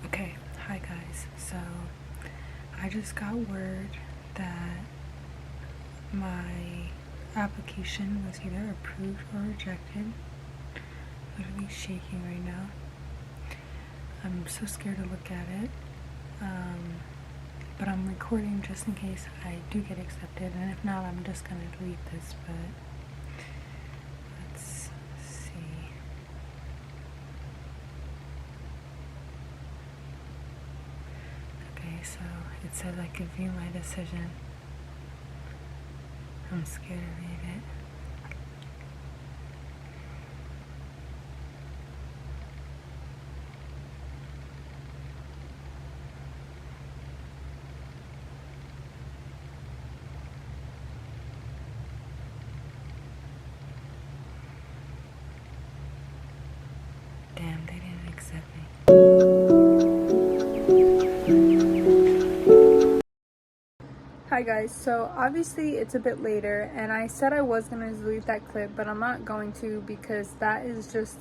Okay, hi guys. So I just got word that my application was either approved or rejected. I'm literally shaking right now. I'm so scared to look at it. But I'm recording just in case I do get accepted, and if not, I'm just gonna delete this. But let's see. Okay, so it says I could view my decision. I'm scared to read it. Damn, they didn't accept me. Hi guys, so obviously it's a bit later and I said I was going to delete that clip, but I'm not going to because that is just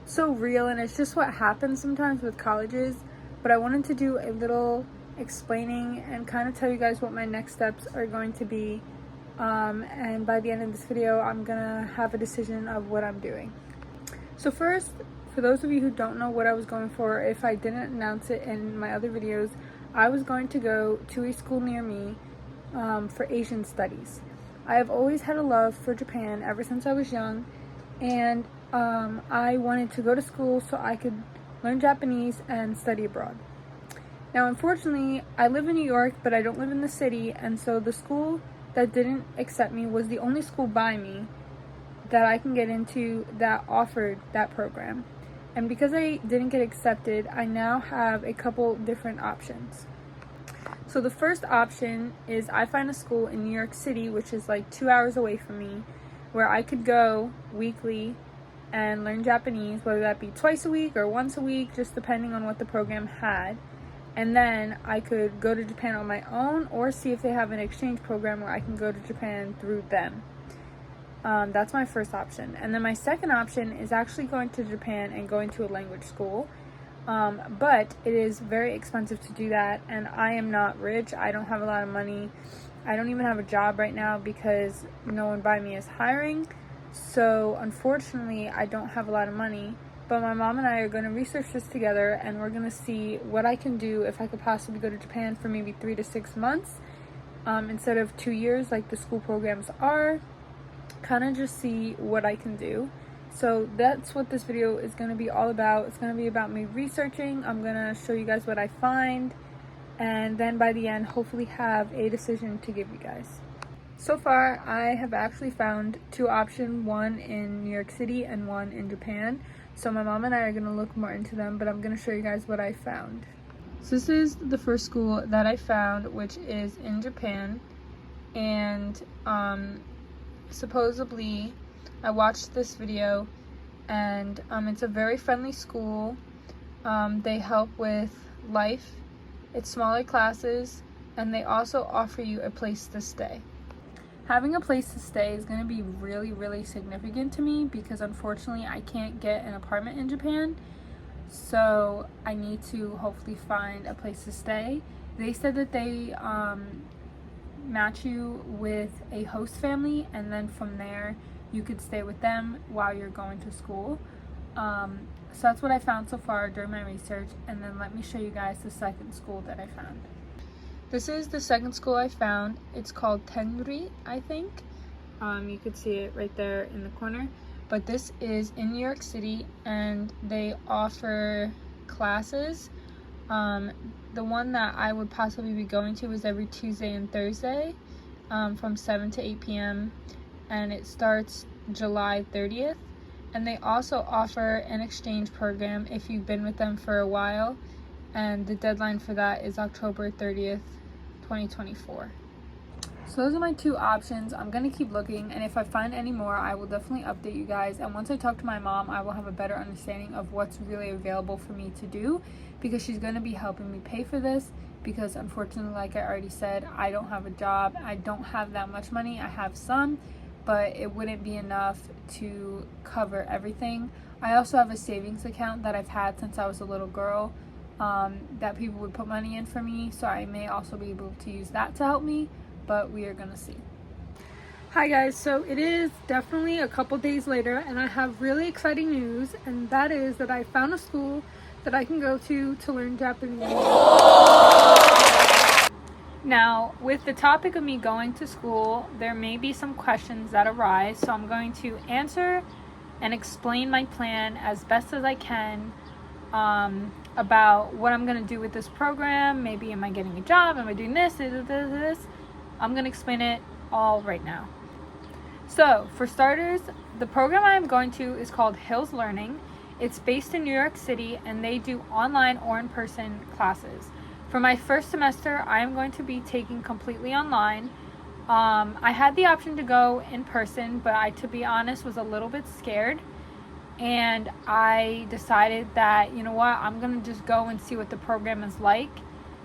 so real and it's just what happens sometimes with colleges. But I wanted to do a little explaining and kind of tell you guys what my next steps are going to be. And by the end of this video, I'm going to have a decision of what I'm doing. So first, for those of you who don't know what I was going for, if I didn't announce it in my other videos, I was going to go to a school near me for Asian studies. I have always had a love for Japan ever since I was young, and I wanted to go to school so I could learn Japanese and study abroad. Now, unfortunately, I live in New York, but I don't live in the city, and so the school that didn't accept me was the only school by me that I can get into that offered that program. And because I didn't get accepted, I now have a couple different options. So the first option is I find a school in New York City, which is like 2 hours away from me, where I could go weekly and learn Japanese, whether that be twice a week or once a week, just depending on what the program had. And then I could go to Japan on my own or see if they have an exchange program where I can go to Japan through them. That's my first option. And then my second option is actually going to Japan and going to a language school. But it is very expensive to do that, and I am not rich. I don't have a lot of money. I don't even have a job right now because no one by me is hiring. So unfortunately, I don't have a lot of money. But my mom and I are going to research this together, and we're going to see what I can do if I could possibly go to Japan for maybe 3 to 6 months instead of 2 years like the school programs are. Kind of just see what I can do. So that's what this video is going to be all about. It's going to be about me researching. I'm going to show you guys what I find, and then by the end, hopefully have a decision to give you guys. So far, I have actually found two options, one in New York City and one in Japan. So my mom and I are going to look more into them, but I'm going to show you guys what I found. So this is the first school that I found, which is in Japan, and supposedly I watched this video, and it's a very friendly school. They help with life. It's smaller classes, and they also offer you a place to stay. Having a place to stay is going to be really, really significant to me because unfortunately I can't get an apartment in Japan. So I need to hopefully find a place to stay. They said that they match you with a host family, and then from there you could stay with them while you're going to school. So that's what I found so far during my research, and then let me show you guys the second school that I found. This is the second school I found. It's called Tenri, I think. You could see it right there in the corner. But this is in New York City, and they offer classes. The one that I would possibly be going to is every Tuesday and Thursday from 7 to 8 p.m. and it starts July 30th. And they also offer an exchange program if you've been with them for a while, and the deadline for that is October 30th, 2024. So those are my two options. I'm going to keep looking, and if I find any more, I will definitely update you guys. And once I talk to my mom, I will have a better understanding of what's really available for me to do, because she's going to be helping me pay for this, because unfortunately, like I already said, I don't have a job. I don't have that much money. I have some, but it wouldn't be enough to cover everything. I also have a savings account that I've had since I was a little girl, that people would put money in for me, so I may also be able to use that to help me, but we are gonna see. Hi guys, so it is definitely a couple days later and I have really exciting news, and that is that I found a school that I can go to learn Japanese. Now, with the topic of me going to school, there may be some questions that arise, so I'm going to answer and explain my plan as best as I can about what I'm going to do with this program. Maybe am I getting a job? Am I doing this? I'm going to explain it all right now. So, for starters, the program I am going to is called Hills Learning. It's based in New York City, and they do online or in-person classes. For my first semester, I am going to be taking completely online. I had the option to go in person, but I, to be honest, was a little bit scared. And I decided that, you know what, I'm going to just go and see what the program is like.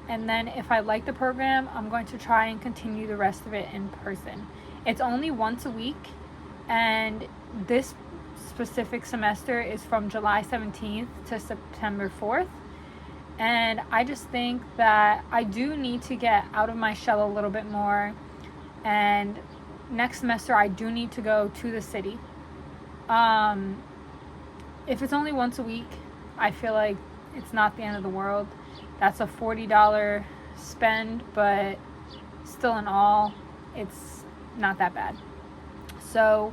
And then if I like the program, I'm going to try and continue the rest of it in person. It's only once a week, and this specific semester is from July 17th to September 4th. And I just think that I do need to get out of my shell a little bit more. And next semester, I do need to go to the city. If it's only once a week, I feel like it's not the end of the world. That's a $40 spend, but still in all, it's not that bad. So,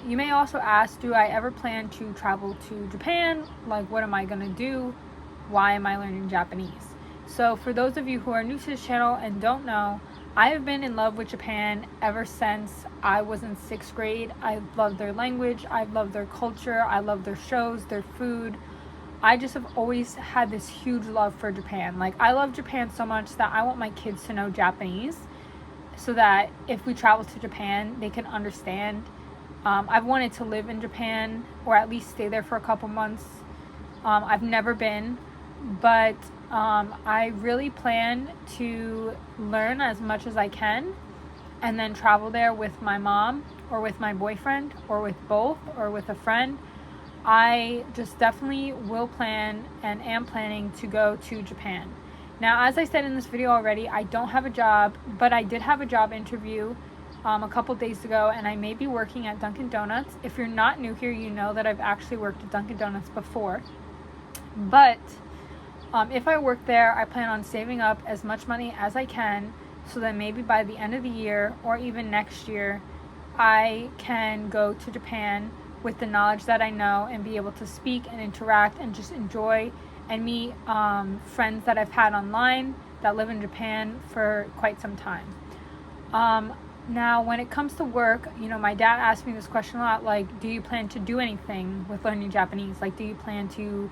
you may also ask, do I ever plan to travel to Japan? Like, what am I going to do? Why am I learning Japanese? So for those of you who are new to this channel and don't know, I have been in love with Japan ever since I was in 6th grade. I love their language, I love their culture, I love their shows, their food. I just have always had this huge love for Japan. Like, I love Japan so much that I want my kids to know Japanese so that if we travel to Japan, they can understand. I've wanted to live in Japan or at least stay there for a couple months. I've never been, but I really plan to learn as much as I can and then travel there with my mom or with my boyfriend or with both or with a friend. I just definitely will plan and am planning to go to Japan. Now, as I said in this video already, I don't have a job, but I did have a job interview a couple days ago, and I may be working at Dunkin' Donuts. If you're not new here, you know that I've actually worked at Dunkin' Donuts before. But if I work there, I plan on saving up as much money as I can so that maybe by the end of the year or even next year, I can go to Japan with the knowledge that I know and be able to speak and interact and just enjoy and meet friends that I've had online that live in Japan for quite some time. Now, when it comes to work, you know, my dad asked me this question a lot, like, do you plan to do anything with learning Japanese? Like, do you plan to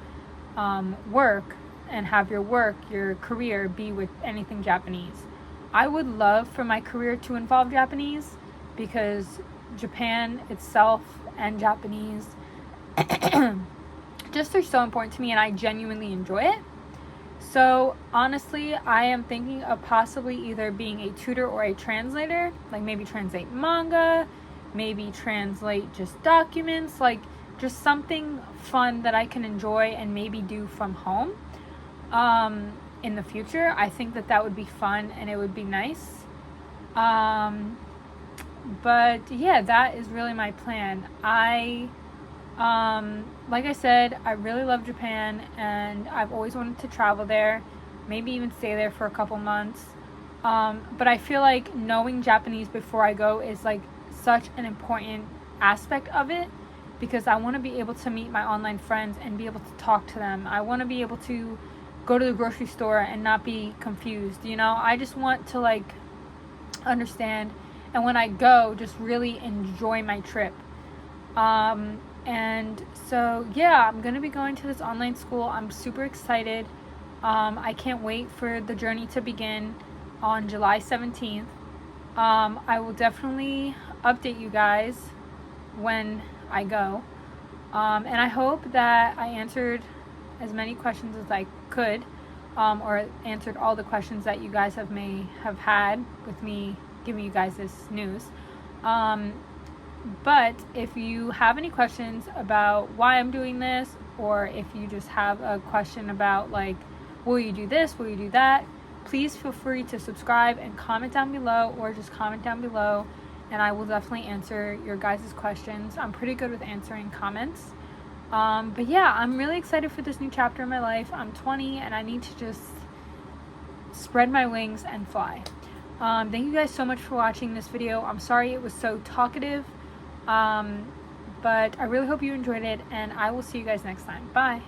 work and have your career be with anything Japanese? I would love for my career to involve Japanese because Japan itself and Japanese just are so important to me, and I genuinely enjoy it. So honestly, I am thinking of possibly either being a tutor or a translator, like maybe translate manga, maybe translate just documents, like just something fun that I can enjoy and maybe do from home in the future. I think that would be fun and it would be nice. But yeah, that is really my plan. Like I said, I really love Japan and I've always wanted to travel there, maybe even stay there for a couple months. But I feel like knowing Japanese before I go is like such an important aspect of it, because I want to be able to meet my online friends and be able to talk to them. I want to be able to go to the grocery store and not be confused, you know? I just want to like understand, and when I go, just really enjoy my trip. And so yeah, I'm gonna be going to this online school. I'm super excited. I can't wait for the journey to begin on July 17th. I will definitely update you guys when I go. And I hope that I answered as many questions as I could, or answered all the questions that you guys may have had with me giving you guys this news. But if you have any questions about why I'm doing this or if you just have a question about like, will you do this, will you do that, please feel free to subscribe and comment down below, or just comment down below and I will definitely answer your guys' questions. I'm pretty good with answering comments. But yeah, I'm really excited for this new chapter in my life. I'm 20 and I need to just spread my wings and fly. Thank you guys so much for watching this video. I'm sorry it was so talkative, but I really hope you enjoyed it, and I will see you guys next time. Bye.